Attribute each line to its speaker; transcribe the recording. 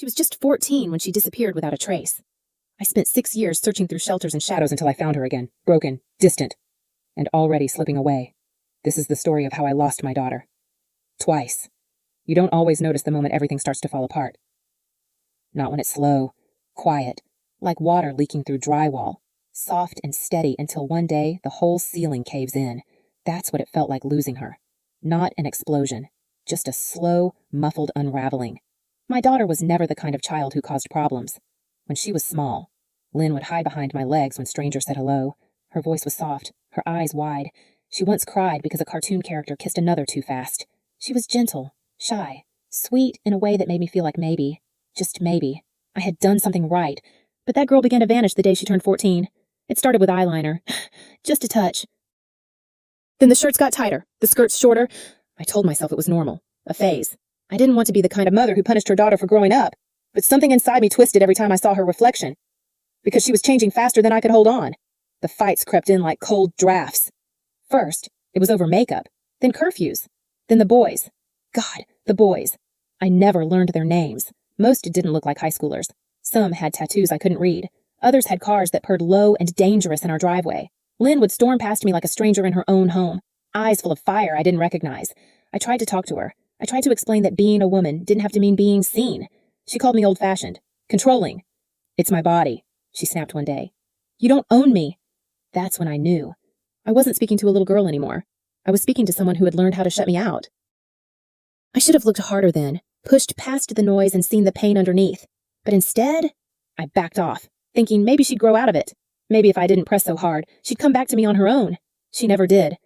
Speaker 1: She was just 14 when she disappeared without a trace. I spent 6 years searching through shelters and shadows until I found her again, broken, distant, and already slipping away. This is the story of how I lost my daughter. Twice. You don't always notice the moment everything starts to fall apart. Not when it's slow, quiet, like water leaking through drywall, soft and steady until one day the whole ceiling caves in. That's what it felt like losing her. Not an explosion, just a slow, muffled unraveling. My daughter was never the kind of child who caused problems. When she was small, Lynn would hide behind my legs when strangers said hello. Her voice was soft, her eyes wide. She once cried because a cartoon character kissed another too fast. She was gentle, shy, sweet in a way that made me feel like maybe, just maybe, I had done something right. But that girl began to vanish the day she turned 14. It started with eyeliner. Just a touch. Then the shirts got tighter, the skirts shorter. I told myself it was normal, a phase. I didn't want to be the kind of mother who punished her daughter for growing up, but something inside me twisted every time I saw her reflection. Because she was changing faster than I could hold on. The fights crept in like cold drafts. First, it was over makeup, then curfews, then the boys. God, the boys. I never learned their names. Most didn't look like high schoolers. Some had tattoos I couldn't read. Others had cars that purred low and dangerous in our driveway. Lynn would storm past me like a stranger in her own home, eyes full of fire I didn't recognize. I tried to talk to her. I tried to explain that being a woman didn't have to mean being seen. She called me old-fashioned, controlling. It's my body, she snapped one day. You don't own me. That's when I knew. I wasn't speaking to a little girl anymore. I was speaking to someone who had learned how to shut me out. I should have looked harder then, pushed past the noise and seen the pain underneath. But instead, I backed off, thinking maybe she'd grow out of it. Maybe if I didn't press so hard, she'd come back to me on her own. She never did.